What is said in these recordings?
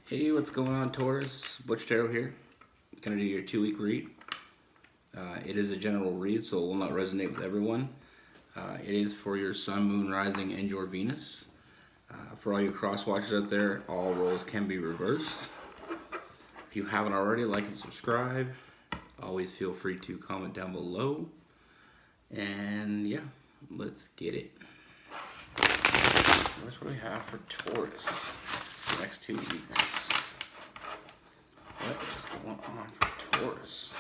Hey, what's going on, Taurus? Butch Tarot here. Gonna do your 2 week read. It is a general read, so it will not resonate with everyone. It is for your Sun, Moon, Rising, and your Venus. For all you cross watchers out there, all roles can be reversed. If you haven't already, like and subscribe. Always feel free to comment down below. And yeah, let's get it. What do we have for Taurus the next 2 weeks? What is going on for Taurus?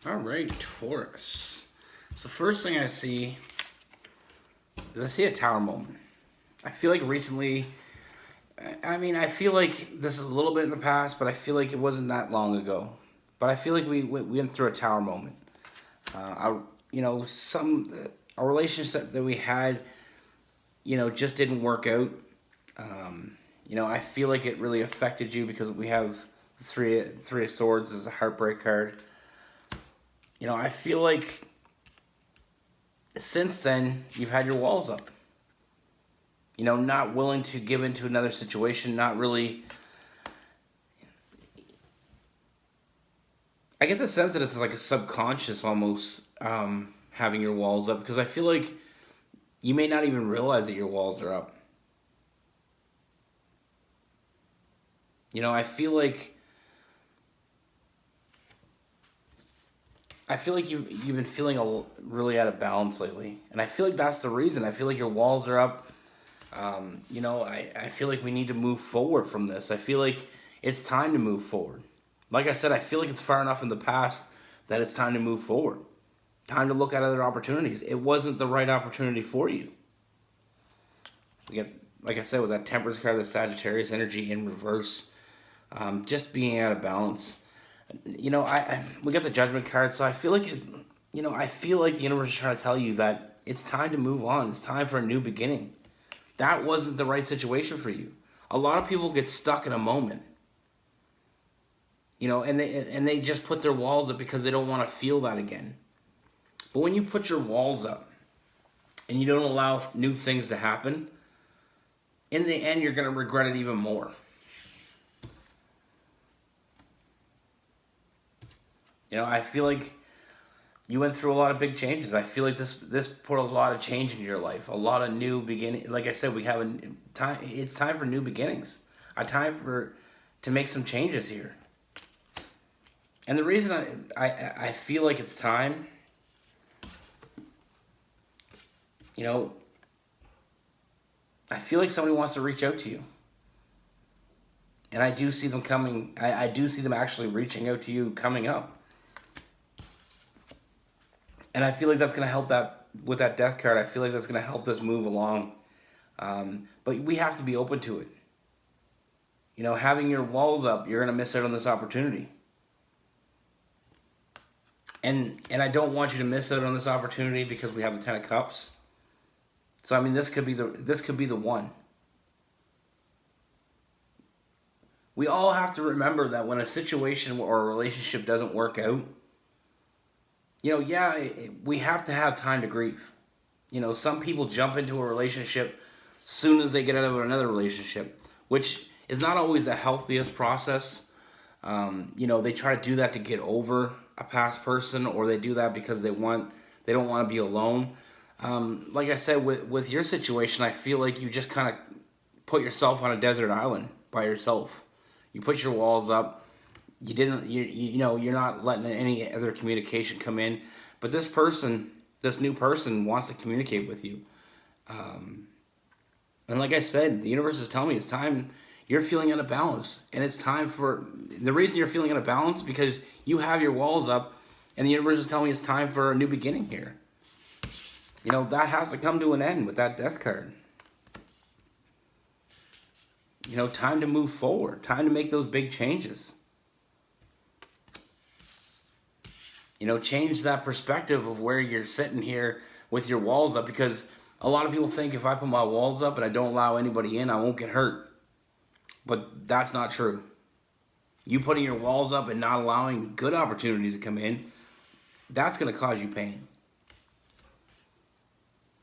All right, Taurus. So first thing I see is a tower moment. I feel like recently, I feel like this is a little bit in the past, but I feel like it wasn't that long ago. But I feel like we went through a tower moment. A relationship that we had, just didn't work out. I feel like it really affected you because we have three of swords as a heartbreak card. I feel like since then, you've had your walls up. Not willing to give into another situation, not really. I get the sense that it's like a subconscious almost having your walls up, because I feel like you may not even realize that your walls are up. I feel like you've been feeling really out of balance lately, and I feel like that's the reason. I feel like your walls are up. I feel like we need to move forward from this. I feel like it's time to move forward. Like I said, I feel like it's far enough in the past that it's time to move forward. Time to look at other opportunities. It wasn't the right opportunity for you. We get, like I said, with that Temperance card, the Sagittarius energy in reverse, just being out of balance. We got the Judgment card, so I feel like I feel like the universe is trying to tell you that it's time to move on. It's time for a new beginning. That wasn't the right situation for you. A lot of people get stuck in a moment, and they just put their walls up because they don't want to feel that again. But when you put your walls up and you don't allow new things to happen, in the end, you're going to regret it even more. I feel like you went through a lot of big changes. I feel like this put a lot of change in your life, a lot of new beginning. Like I said, we have a time. It's time for new beginnings, a time to make some changes here. And the reason I feel like it's time, I feel like somebody wants to reach out to you. And I do see them coming. I do see them actually reaching out to you coming up. And I feel like that's going to help that with that death card. I feel like that's going to help this move along. But we have to be open to it. Having your walls up, you're going to miss out on this opportunity. And I don't want you to miss out on this opportunity because we have the Ten of Cups. So this could be the one. We all have to remember that when a situation or a relationship doesn't work out, we have to have time to grieve. Some people jump into a relationship soon as they get out of another relationship, which is not always the healthiest process. They try to do that to get over a past person, or they do that because they don't want to be alone. Like I said, with your situation, I feel like you just kind of put yourself on a desert island by yourself. You put your walls up. You didn't. You're not letting any other communication come in. But this new person, wants to communicate with you. And like I said, the universe is telling me it's time. You're feeling out of balance, and it's time for the reason you're feeling out of balance because you have your walls up, and the universe is telling me it's time for a new beginning here. That has to come to an end with that death card. Time to move forward. Time to make those big changes. Change that perspective of where you're sitting here with your walls up, because a lot of people think if I put my walls up and I don't allow anybody in, I won't get hurt. But that's not true. You putting your walls up and not allowing good opportunities to come in, that's going to cause you pain.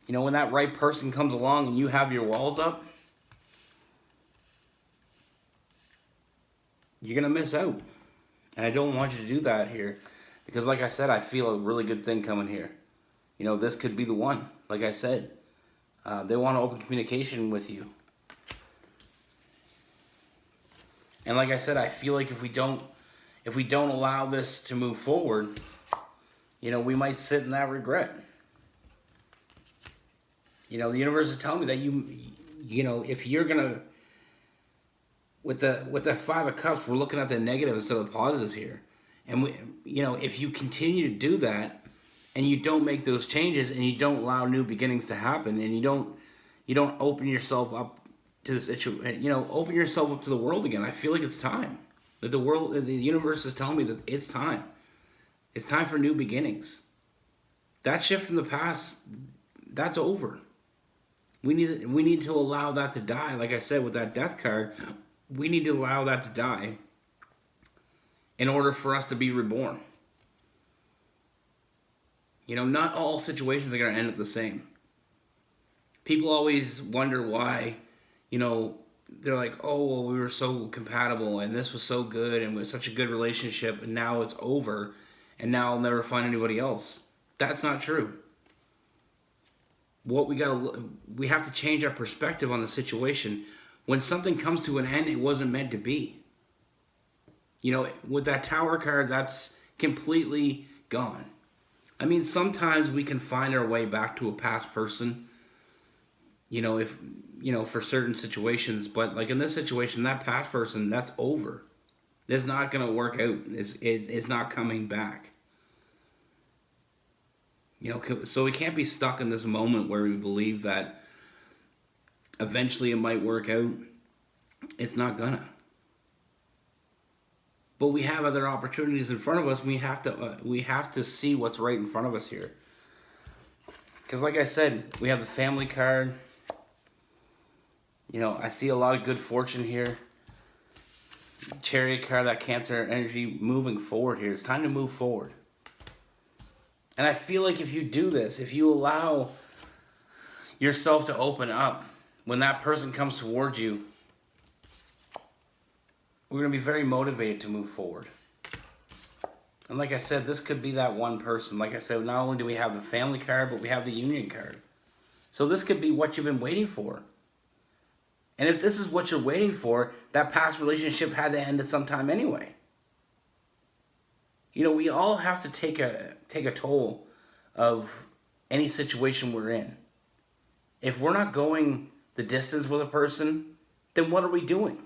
When that right person comes along and you have your walls up, you're going to miss out. And I don't want you to do that here. Because like I said, I feel a really good thing coming here. This could be the one. Like I said, they want to open communication with you. And like I said, I feel like if we don't allow this to move forward, we might sit in that regret. The universe is telling me that if you're gonna, with the Five of Cups, we're looking at the negative instead of the positives here. And if you continue to do that, and you don't make those changes, and you don't allow new beginnings to happen, and you don't open yourself up to the situation, open yourself up to the world again. I feel like it's time. That the universe is telling me that it's time. It's time for new beginnings. That shift from the past, that's over. We need to allow that to die. Like I said, with that death card, we need to allow that to die in order for us to be reborn. Not all situations are going to end up the same. People always wonder why, they're like, oh, well, we were so compatible and this was so good and it was such a good relationship and now it's over and now I'll never find anybody else. That's not true. We have to change our perspective on the situation. When something comes to an end, it wasn't meant to be. With that Tower card, that's completely gone. I mean, sometimes we can find our way back to a past person, for certain situations, but like in this situation, that past person, that's over. It's not going to work out. It's not coming back. So we can't be stuck in this moment where we believe that eventually it might work out. It's not gonna. But we have other opportunities in front of us. We have to see what's right in front of us here. Because like I said, we have the family card. I see a lot of good fortune here. Chariot card, that Cancer energy moving forward here. It's time to move forward. And I feel like if you do this, if you allow yourself to open up, when that person comes towards you, we're going to be very motivated to move forward. And like I said, this could be that one person. Like I said, not only do we have the family card, but we have the union card. So this could be what you've been waiting for. And if this is what you're waiting for, that past relationship had to end at some time anyway. We all have to take a toll of any situation we're in. If we're not going the distance with a person, then what are we doing?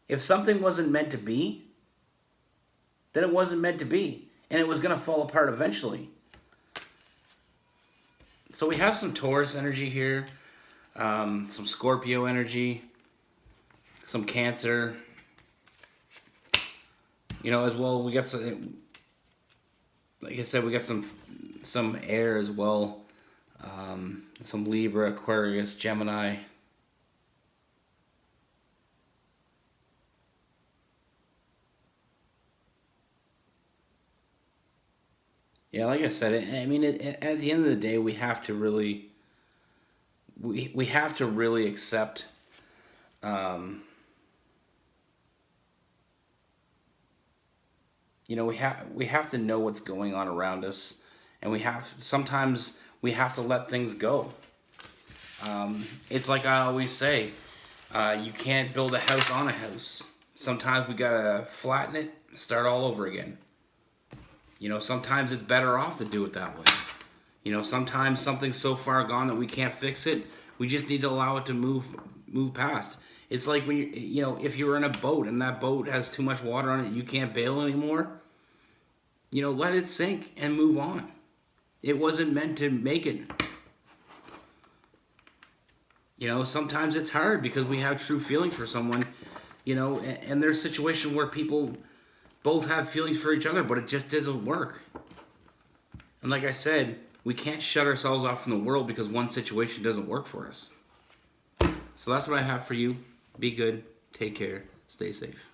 If something wasn't meant to be, then it wasn't meant to be. And it was going to fall apart eventually. So we have some Taurus energy here. Some Scorpio energy. Some Cancer. As well, we got some, like I said, we got some air as well. Some Libra, Aquarius, Gemini. Yeah, like I said, at the end of the day, we have to really, we have to really accept You know, we have to know what's going on around us, and sometimes we have to let things go. It's like I always say, you can't build a house on a house. Sometimes we gotta flatten it, start all over again. You know, sometimes it's better off to do it that way. You know, sometimes something's so far gone that we can't fix it. We just need to allow it to move past. It's like when you know, if you're in a boat and that boat has too much water on it, you can't bail anymore. You know, let it sink and move on. It wasn't meant to make it. You know, sometimes it's hard because we have true feelings for someone, you know, and there's a situation where people both have feelings for each other, but it just doesn't work. And like I said, we can't shut ourselves off from the world because one situation doesn't work for us. So that's what I have for you. Be good, take care, stay safe.